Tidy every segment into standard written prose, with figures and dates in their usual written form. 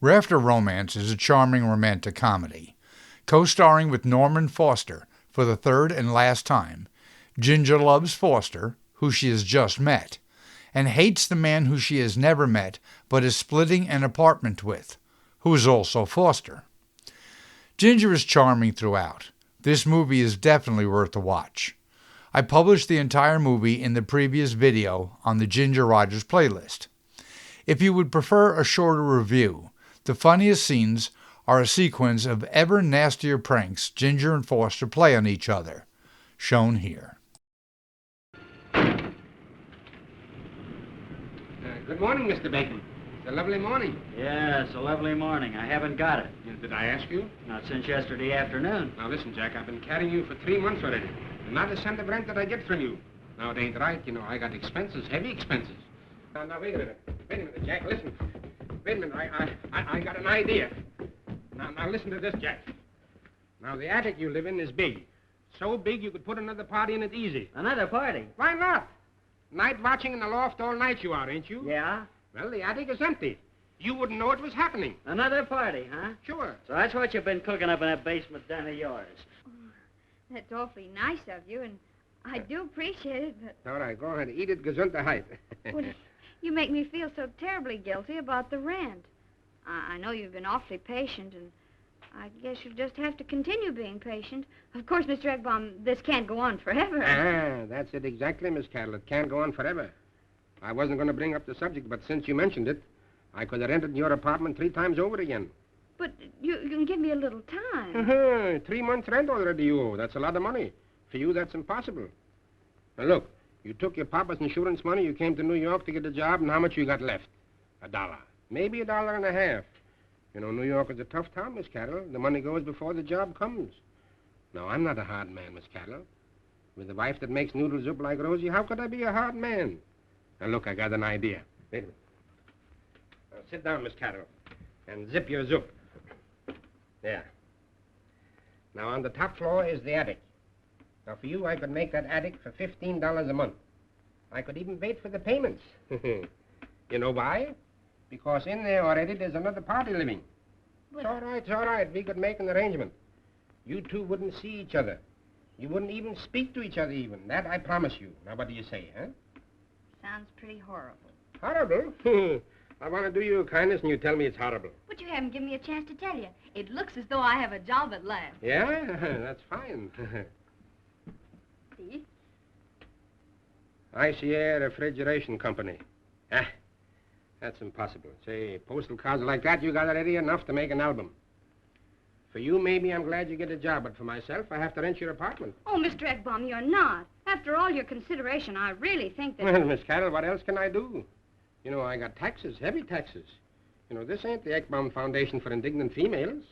Rafter Romance is a charming romantic comedy. Co-starring with Norman Foster for the third and last time, Ginger loves Foster, who she has just met, and hates the man who she has never met but is splitting an apartment with, who is also Foster. Ginger is charming throughout. This movie is definitely worth a watch. I published the entire movie in the previous video on the Ginger Rogers playlist. If you would prefer a shorter review, the funniest scenes are a sequence of ever nastier pranks Ginger and Foster play on each other, shown here. Good morning, Mr. Bacon. It's a lovely morning. Yeah, it's a lovely morning. I haven't got it. Did I ask you? Not since yesterday afternoon. Now, listen, Jack, I've been carrying you for 3 months already. And not a cent of rent that I get from you. Now, it ain't right. You know, I got expenses, heavy expenses. Now, wait a minute. Wait a minute, Jack, listen. Wait a minute, I got an idea. Now, listen to this, Jack. Now, the attic you live in is big. So big you could put another party in it easy. Another party? Why not? Night watching in the loft all night you are, ain't you? Yeah? Well, the attic is empty. You wouldn't know it was happening. Another party, huh? Sure. So that's what you've been cooking up in that basement den of yours. Oh, that's awfully nice of you, and I do appreciate it, but... All right, go ahead. Eat it, Gesundheit. Well, you make me feel so terribly guilty about the rent. I know you've been awfully patient, and I guess you'll just have to continue being patient. Of course, Mr. Egbaum, this can't go on forever. That's it exactly, Miss Carroll. It can't go on forever. I wasn't going to bring up the subject, but since you mentioned it, I could have rented your apartment 3 times over again. But you can give me a little time. 3 months rent already you owe. That's a lot of money. For you, that's impossible. Now, look, you took your papa's insurance money, you came to New York to get a job, and how much you got left? $1. Maybe $1.50. You know, New York is a tough town, Miss Carroll. The money goes before the job comes. Now, I'm not a hard man, Miss Carroll. With a wife that makes noodle soup like Rosie, how could I be a hard man? Now, look, I got an idea. Wait a minute. Now, sit down, Miss Carroll, and zip your soup. There. Now, on the top floor is the attic. Now, for you, I could make that attic for $15 a month. I could even wait for the payments. You know why? Because in there already there's another party living. But... It's all right. We could make an arrangement. You two wouldn't see each other. You wouldn't even speak to each other even. That I promise you. Now, what do you say, huh? Sounds pretty horrible. Horrible? I want to do you a kindness and you tell me it's horrible. But you haven't given me a chance to tell you. It looks as though I have a job at last. Yeah? That's fine. See? ICA Refrigeration Company. That's impossible. Say, postal cards like that, you got already enough to make an album. For you, maybe I'm glad you get a job, but for myself, I have to rent your apartment. Oh, Mr. Egbaum, you're not. After all your consideration, I really think that... Well, Miss Carroll, what else can I do? You know, I got taxes, heavy taxes. You know, this ain't the Ekbaum Foundation for Indignant Females.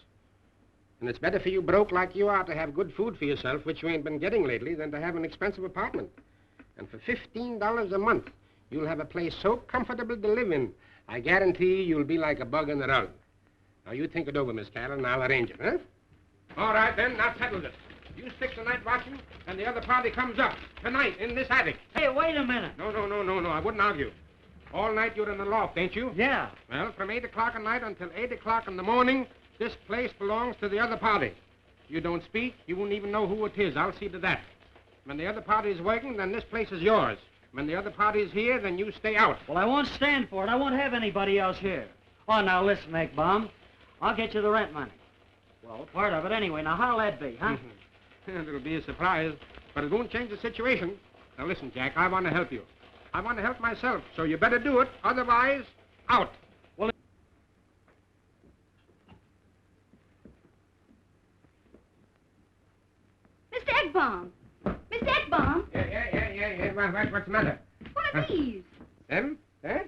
And it's better for you broke like you are to have good food for yourself, which you ain't been getting lately, than to have an expensive apartment. And for $15 a month, you'll have a place so comfortable to live in, I guarantee you'll be like a bug in the rug. Now, you think it over, Miss Carroll, and I'll arrange it, huh? All right, then, now settle it. You stick the night watching, and the other party comes up tonight in this attic. Hey, wait a minute. No, I wouldn't argue. All night you're in the loft, ain't you? Yeah. Well, from 8 o'clock at night until 8 o'clock in the morning, this place belongs to the other party. You don't speak, you won't even know who it is. I'll see to that. When the other party is working, then this place is yours. When the other party is here, then you stay out. Well, I won't stand for it. I won't have anybody else here. Oh, now listen, Egbaum. I'll get you the rent money. Well, part of it anyway. Now, how'll that be, huh? It'll be a surprise, but it won't change the situation. Now, listen, Jack, I want to help you. I want to help myself, so you better do it. Otherwise, out. Well, Mr. Egbaum! Mr. Egbaum! Yeah. What's the matter? What are these? Them? Huh?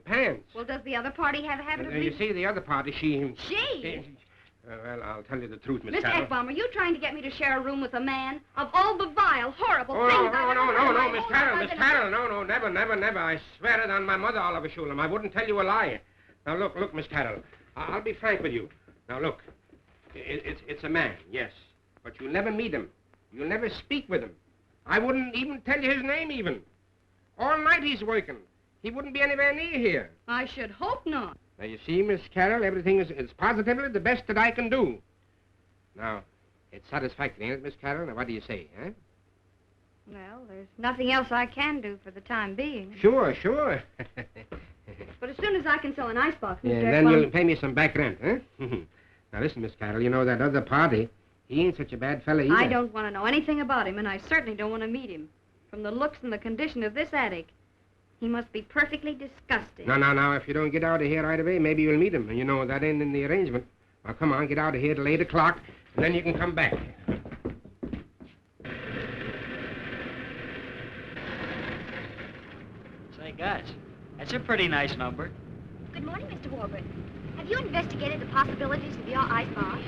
Pants. Well, does the other party have a habit of... You see, the other party, she... She? Well, I'll tell you the truth, Miss Mr. Carroll. Egbaum, are you trying to get me to share a room with a man? Of all the vile, horrible things No, I've ever heard in my Miss whole Carroll, life, Miss Carroll, no, never. I swear it on my mother, Oliver Shulam. I wouldn't tell you a lie. Now, look, Miss Carroll, I'll be frank with you. Now, look, it's a man, yes, but you'll never meet him. You'll never speak with him. I wouldn't even tell you his name, even. All night he's working. he wouldn't be anywhere near here. I should hope not. Now, you see, Miss Carroll, everything is positively the best that I can do. Now, it's satisfactory, ain't it, Miss Carroll? Now, what do you say, huh? Well, there's nothing else I can do for the time being. Sure, sure. But as soon as I can sell an icebox, Mr. Yeah, then Ekblom... you'll pay me some back rent, huh? Now, listen, Miss Carroll, you know that other party, he ain't such a bad fella either. I don't want to know anything about him, and I certainly don't want to meet him. From the looks and the condition of this attic, he must be perfectly disgusting. Now, if you don't get out of here right away, maybe you'll meet him. And you know, that ain't in the arrangement. Now, come on, get out of here till 8 o'clock, and then you can come back. Say, guys, that's a pretty nice number. Good morning, Mr. Warburton. Have you investigated the possibilities of your ice bath?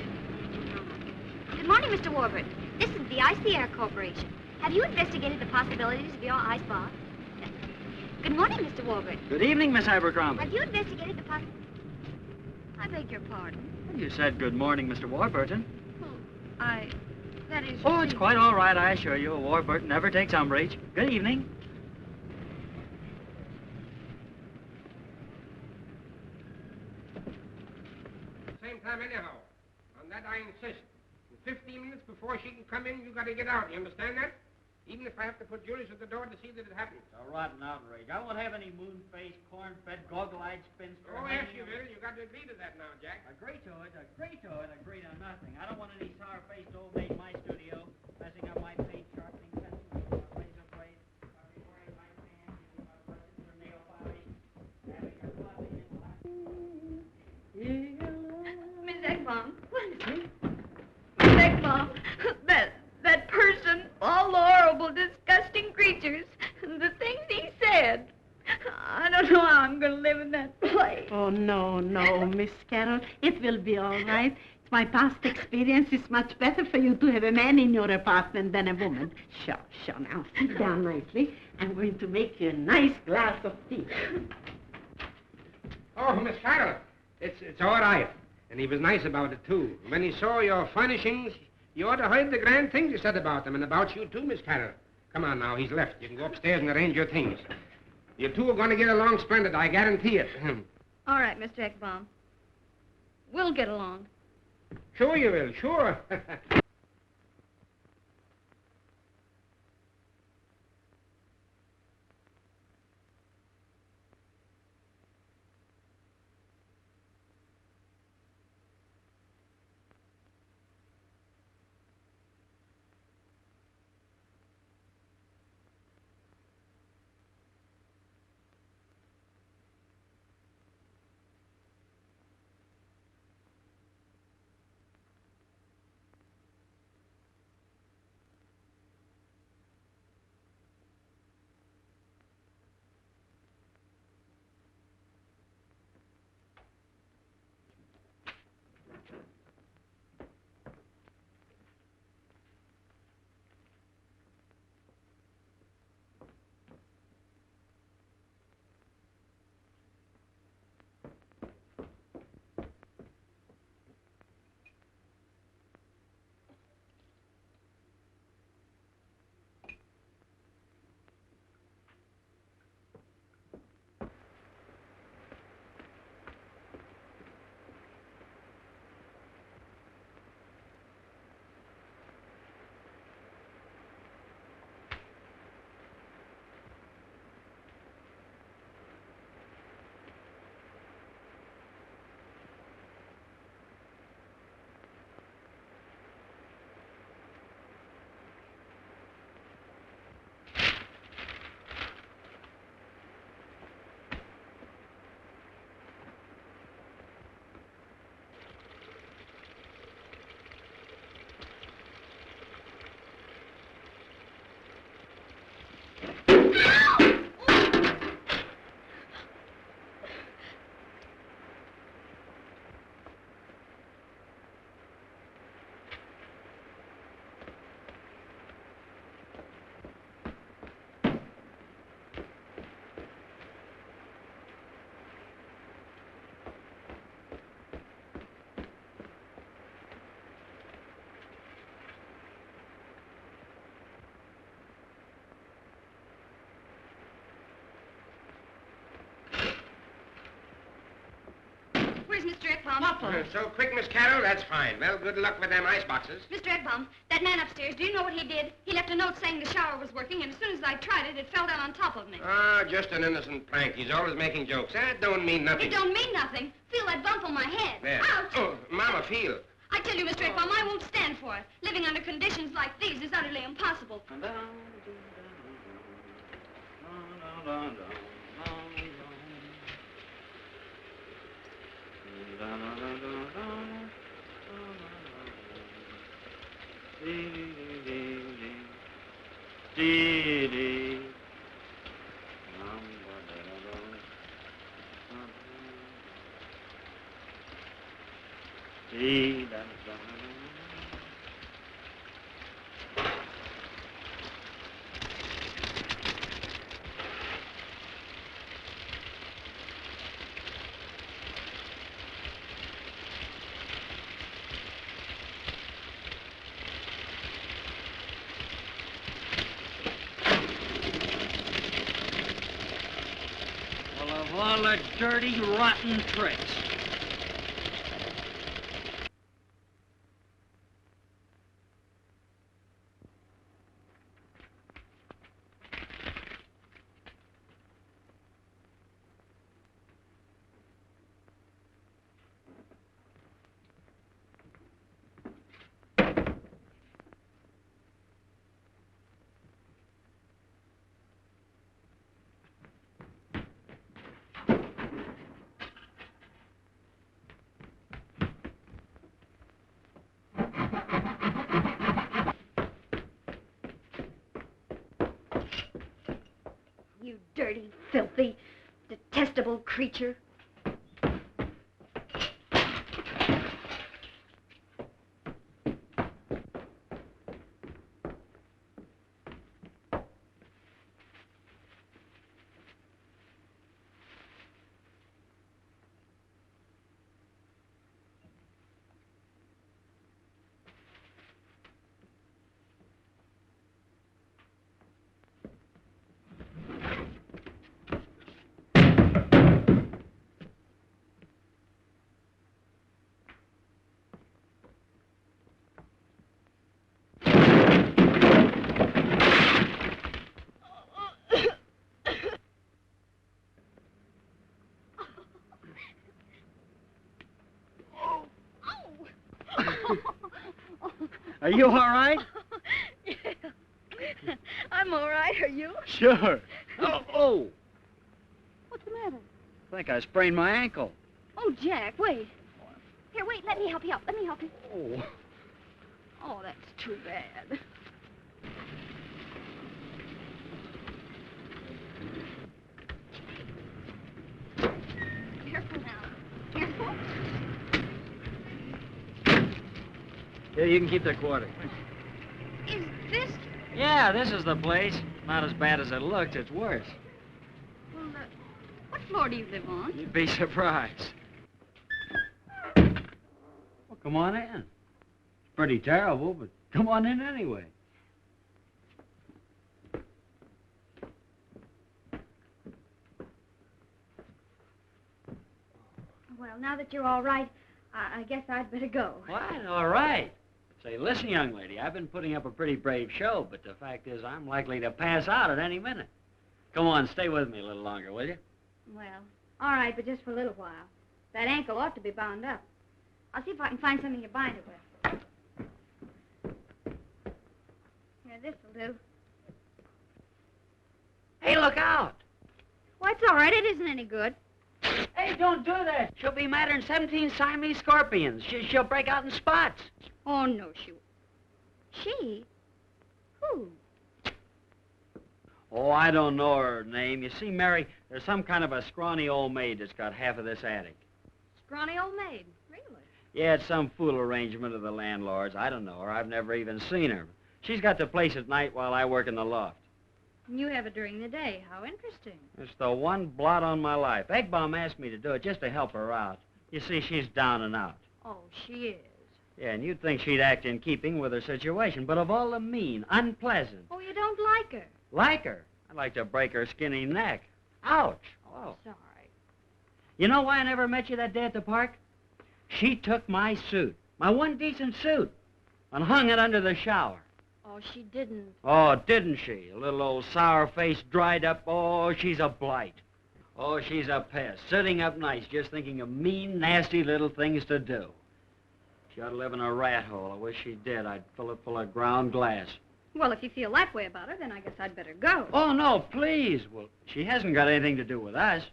Good morning, Mr. Warburton. This is the Ice the Air Corporation. Have you investigated the possibilities of your ice bath? Good morning, Mr. Warburton. Good evening, Miss Abercrombie. Have you investigated the I beg your pardon. You said good morning, Mr. Warburton. That is... Oh, it's quite all right, I assure you. Warburton never takes umbrage. Good evening. Same time anyhow. On that I insist. In 15 minutes before she can come in, you got to get out. You understand that? Even if I have to put Julius at the door to see that it happens. A rotten outrage. I won't have any moon-faced, corn-fed, goggle-eyed spinster. Oh, yes, you will. You got to agree to that now, Jack. Agree to it, agree to it, agree to nothing. I don't want any sour-faced old maid in my studio messing up my paint, sharpening pencils, razor blade, wearing my pants, using my brushes for nail polish, having her fluffing and Miss Ekblom. Miss Ekblom, that person, all the horrible, disgusting creatures, the things he said. I don't know how I'm going to live in that place. Oh, no, Miss Carroll. It will be all right. It's my past experience. It's much better for you to have a man in your apartment than a woman. Sure. Now, sit down nicely. I'm going to make you a nice glass of tea. Oh, Miss Carroll, it's all right. And he was nice about it, too. When he saw your furnishings, you ought to heard the grand things he said about them, and about you, too, Miss Carroll. Come on now, he's left. You can go upstairs and arrange your things. You two are going to get along splendid, I guarantee it. All right, Mr. Ekblom. We'll get along. Sure you will, sure. Mr. Ekbaum. Papa. So quick, Miss Carroll? That's fine. Well, good luck with them ice boxes. Mr. Ekbaum, that man upstairs, do you know what he did? He left a note saying the shower was working, and as soon as I tried it, it fell down on top of me. Ah, just an innocent prank. He's always making jokes. That don't mean nothing. It don't mean nothing. Feel that bump on my head. There. Ouch! Oh, Mama, feel. I tell you, Mr. Ekbaum, I won't stand for it. Living under conditions like these is utterly impossible. Well, of all the dirty, rotten tricks. You dirty, filthy, detestable creature. Are you all right? Yeah. I'm all right. Are you? Sure. Oh. What's the matter? I think I sprained my ankle. Oh, Jack, wait. Here, wait. Let me help you out. Let me help you. Oh. Oh, that's too bad. Careful now. Careful. Here, you can keep the quarter. Is this... Yeah, this is the place. Not as bad as it looks. It's worse. Well, what floor do you live on? You'd be surprised. Well, come on in. It's pretty terrible, but come on in anyway. Well, now that you're all right, I guess I'd better go. What? All right. Say, listen, young lady, I've been putting up a pretty brave show, but the fact is I'm likely to pass out at any minute. Come on, stay with me a little longer, will you? Well, all right, but just for a little while. That ankle ought to be bound up. I'll see if I can find something to bind it with. Here, this'll do. Hey, look out! Why, it's all right. It isn't any good. Hey, don't do that. She'll be madder than 17 Siamese scorpions. She'll break out in spots. Oh, no, she won't. She? Who? Oh, I don't know her name. You see, Mary, there's some kind of a scrawny old maid that's got half of this attic. Scrawny old maid. Really? Yeah, it's some fool arrangement of the landlord's. I don't know her. I've never even seen her. She's got the place at night while I work in the loft. And you have it during the day. How interesting. It's the one blot on my life. Eggbomb asked me to do it just to help her out. You see, she's down and out. Oh, she is. Yeah, and you'd think she'd act in keeping with her situation, but of all the mean, unpleasant. Oh, you don't like her? Like her? I'd like to break her skinny neck. Ouch. Oh. Sorry. You know why I never met you that day at the park? she took my suit, my one decent suit, and hung it under the shower. Oh, she didn't. Oh, didn't she? A little old sour face, dried up. Oh, she's a blight. Oh, she's a pest, sitting up nights just thinking of mean, nasty little things to do. She ought to live in a rat hole. I wish she did. I'd fill it full of ground glass. Well, if you feel that way about her, then I guess I'd better go. Oh, no, please. Well, she hasn't got anything to do with us.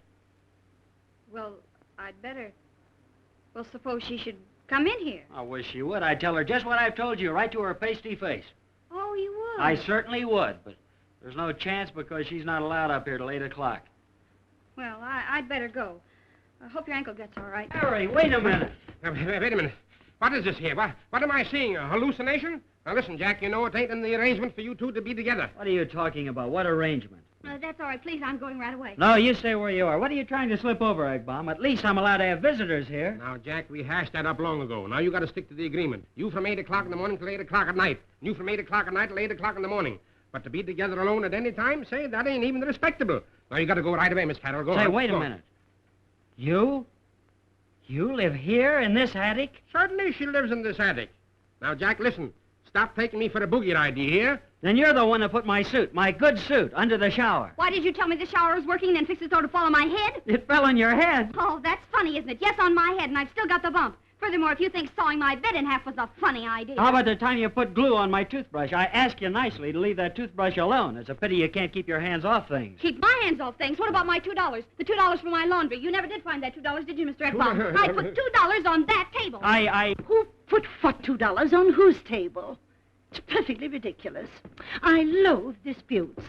Well, I'd better... Well, suppose she should come in here. I wish she would. I'd tell her just what I've told you, right to her pasty face. Oh, you would? I certainly would, but there's no chance because she's not allowed up here till 8 o'clock. Well, I'd better go. I hope your ankle gets all right. Harry, wait a minute. Wait a minute. What is this here? What am I seeing? A hallucination? Now, listen, Jack, you know it ain't in the arrangement for you two to be together. What are you talking about? What arrangement? That's all right. Please, I'm going right away. No, you stay where you are. What are you trying to slip over, Egg Bomb? At least I'm allowed to have visitors here. Now, Jack, we hashed that up long ago. Now, you got to stick to the agreement. You from 8 o'clock in the morning till 8 o'clock at night. And you from 8 o'clock at night till 8 o'clock in the morning. But to be together alone at any time, say, that ain't even respectable. Now, you got to go right away, Miss Carroll. Go on. Say, wait a Go on. minute. You? You live here in this attic? Certainly she lives in this attic. Now, Jack, listen. Stop taking me for a boogie idea here. Then you're the one that put my suit, my good suit, under the shower. Why did you tell me the shower was working, then fix it so to fall on my head? It fell on your head. Oh, that's funny, isn't it? Yes, on my head, and I've still got the bump. Furthermore, if you think sawing my bed in half was a funny idea... How about the time you put glue on my toothbrush? I asked you nicely to leave that toothbrush alone. It's a pity you can't keep your hands off things. Keep my hands off things. What about my $2? The $2 for my laundry. You never did find that $2, did you, Mr. Ekbom? I put $2 on that table. Who put what $2 on whose table? It's perfectly ridiculous. I loathe disputes.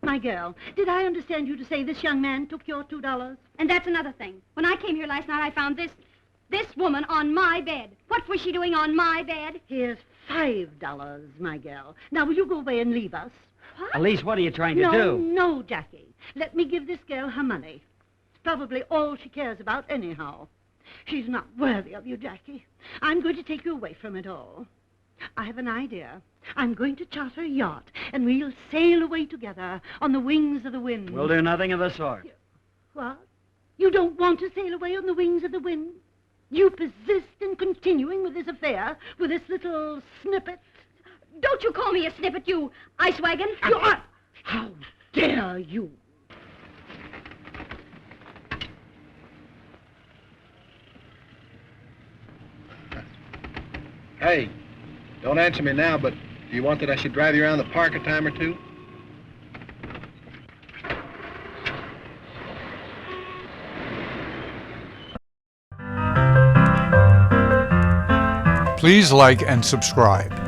My girl, did I understand you to say this young man took your $2? And that's another thing. When I came here last night, I found this woman on my bed. What was she doing on my bed? Here's $5, my girl. Now, will you go away and leave us? What? Elise, what are you trying to do? No, Jackie. Let me give this girl her money. It's probably all she cares about anyhow. She's not worthy of you, Jackie. I'm going to take you away from it all. I have an idea. I'm going to charter a yacht, and we'll sail away together on the wings of the wind. We'll do nothing of the sort. What? You don't want to sail away on the wings of the wind? You persist in continuing with this affair, with this little snippet? Don't you call me a snippet, you ice wagon. You are... How dare you? Hey, don't answer me now, but do you want that I should drive you around the park a time or two? Please like and subscribe.